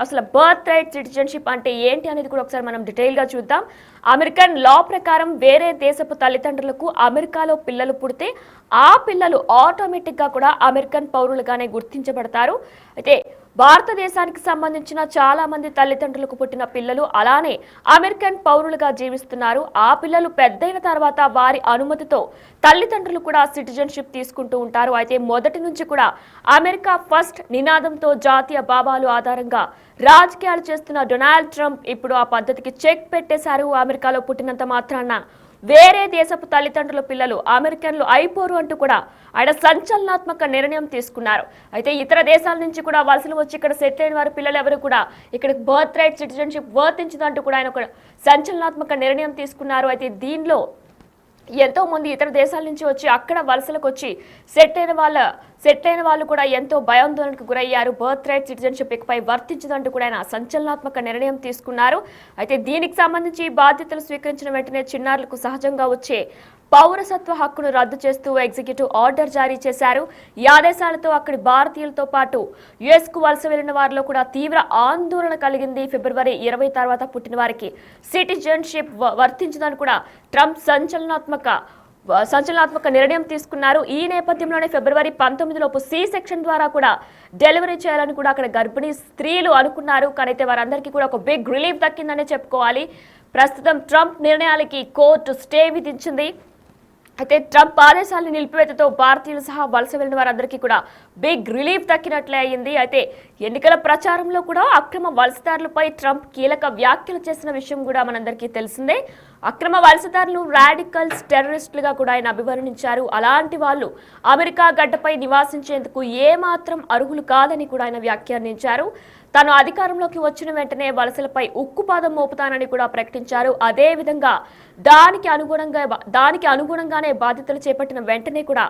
అసలు birth right citizenship అంటే ఏంటి అనేది కూడా ఒకసారి మనం డీటెయిల్ గా చూద్దాం. అమెరికన్ లా ప్రకారం వేరే దేశపు తల్లిదండ్రులకు అమెరికాలో పిల్లలు పుడితే ఆ పిల్లలు ఆటోమేటిక్ గా కూడా అమెరికన్ పౌరులుగానే గుర్తించబడతారు. అయితే భారతదేశానికి సంబంధించిన చాలా మంది తల్లిదండ్రులకు పుట్టిన పిల్లలు అలానే అమెరికన్ పౌరులుగా జీవిస్తున్నారు. ఆ పిల్లలు పెద్దయిన తర్వాత వారి అనుమతితో తల్లిదండ్రులు కూడా సిటిజన్షిప్ తీసుకుంటూ ఉంటారు. అయితే మొదటి నుంచి కూడా అమెరికా ఫస్ట్ నినాదంతో జాతీయ భావాలు ఆధారంగా రాజకీయాలు చేస్తున్న డొనాల్డ్ ట్రంప్ ఇప్పుడు ఆ పద్ధతికి చెక్ పెట్టేశారు. అమెరికాలో పుట్టినంత మాత్రాన వేరే దేశపు తల్లిదండ్రుల పిల్లలు అమెరికన్లు అయిపోరు అంటూ కూడా ఆయన సంచలనాత్మక నిర్ణయం తీసుకున్నారు. అయితే ఇతర దేశాల నుంచి కూడా వలసలు వచ్చి ఇక్కడ సెటిల్ అయిన వారి పిల్లలు ఎవరు కూడా ఇక్కడ బర్త్ రైట్ సిటిజన్షిప్ వర్తించదంటూ కూడా ఆయన ఒక సంచలనాత్మక నిర్ణయం తీసుకున్నారు. అయితే దీనిలో ఎంతో మంది ఇతర దేశాల నుంచి వచ్చి అక్కడ వలసలకు వచ్చి సెట్ అయిన వాళ్ళు కూడా ఎంతో భయాందోళనకు గురయ్యారు. బర్త్ రైట్ సిటిజన్షిప్ ఇకపై వర్తించదంటూ కూడా ఆయన సంచలనాత్మక నిర్ణయం తీసుకున్నారు. అయితే దీనికి సంబంధించి బాధ్యతలు స్వీకరించిన వెంటనే చిన్నారులకు సహజంగా వచ్చే పౌరసత్వ హక్కును రద్దు చేస్తూ ఎగ్జిక్యూటివ్ ఆర్డర్ జారీ చేశారు. ఈ ఆదేశాలతో అక్కడి భారతీయులతో పాటు యుఎస్ కు వలస వెళ్లిన వారిలో కూడా తీవ్ర ఆందోళన కలిగింది. ఫిబ్రవరి 20 తర్వాత పుట్టిన వారికి సిటిజన్షిప్ వర్తించదని కూడా ట్రంప్ సంచలనాత్మక నిర్ణయం తీసుకున్నారు. ఈ నేపథ్యంలోనే ఫిబ్రవరి 19 సి సెక్షన్ ద్వారా కూడా డెలివరీ చేయాలని కూడా అక్కడ గర్భిణీ స్త్రీలు అనుకున్నారు. కానీ అయితే వారందరికీ కూడా ఒక బిగ్ రిలీఫ్ దక్కిందనే చెప్పుకోవాలి. ప్రస్తుతం ట్రంప్ నిర్ణయాలకి కోర్టు స్టే విధించింది. అయితే ట్రంప్ ఆదేశాలను నిలిపివేతతో భారతీయులు సహా వలస వెళ్లిన వారందరికీ కూడా బిగ్ రిలీఫ్ దక్కినట్లే అయింది. అయితే ఎన్నికల ప్రచారంలో కూడా అక్రమ వలసదారులపై ట్రంప్ కీలక వ్యాఖ్యలు చేసిన విషయం కూడా మనందరికీ తెలిసిందే. అక్రమ వలసదారులు రాడికల్స్ టెర్రరిస్టులుగా కూడా ఆయన అభివర్ణించారు. అలాంటి వాళ్ళు అమెరికా గడ్డపై నివాసించేందుకు ఏమాత్రం అర్హులు కాదని కూడా ఆయన వ్యాఖ్యానించారు. తాను అధికారంలోకి వచ్చిన వెంటనే వలసలపై ఉక్కుపాదం మోపుతానని కూడా ప్రకటించారు. అదే విధంగా దానికి అనుగుణంగానే బాధ్యతలు చేపట్టిన వెంటనే కూడా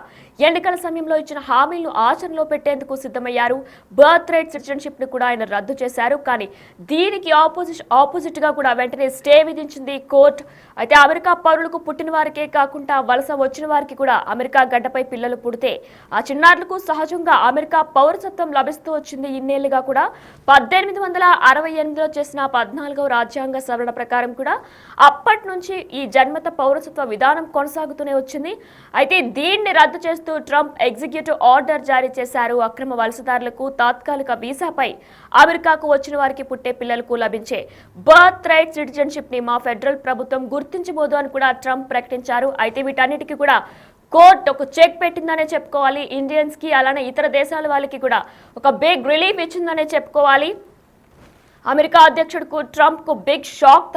ఎన్నికల సమయంలో ఇచ్చిన హామీలను ఆచరణలో పెట్టేందుకు సిద్ధమయ్యారు. బర్త్ రైట్ సిటిజన్షిప్ ను కూడా ఆయన రద్దు చేశారు. కానీ దీనికి ఆపోజిట్ గా కూడా వెంటనే స్టే విధించింది కోర్టు. అయితే అమెరికా పౌరులకు పుట్టిన వారికే కాకుండా వలస వచ్చిన వారికి కూడా అమెరికా గడ్డపై పిల్లలు పుడితే ఆ చిన్నారులకు సహజంగా అమెరికా పౌరసత్వం లభిస్తూ వచ్చింది. ఇన్నేళ్లుగా కూడా 1868లో చేసిన 14వ రాజ్యాంగ సవరణ ప్రకారం కూడా అప్పటి నుంచి ఈ జన్మత పౌరసత్వ విధానం కొనసాగుతూనే వచ్చింది. అయితే దీన్ని రద్దు చేస్తూ ట్రంప్ ఎగ్జిక్యూటివ్ ఆర్డర్ జారీ చేశారు. అక్రమ వలసదారులకు తాత్కాలిక వీసాపై అమెరికాకు వచ్చిన వారికి పుట్టే పిల్లలకు లభించే బర్త్ రైట్ సిటిజన్షిప్ ని మా ఫెడరల్ ప్రభుత్వం గుర్తించబోదు అని కూడా ట్రంప్ ప్రకటించారు. అయితే వీటన్నిటికీ కూడా కోర్టు ఒక చెక్ పెట్టిందనే చెప్పుకోవాలి. ఇండియన్స్ కి అలానే ఇతర దేశాల వాళ్ళకి కూడా ఒక బిగ్ రిలీఫ్ ఇచ్చిందనే చెప్పుకోవాలి. అమెరికా అధ్యక్షుడుకు ట్రంప్ కు బిగ్ షాక్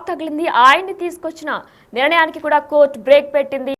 తగిలింది. ఆయన్ని తీసుకొచ్చిన నిర్ణయానికి కూడా కోర్టు బ్రేక్ పెట్టింది.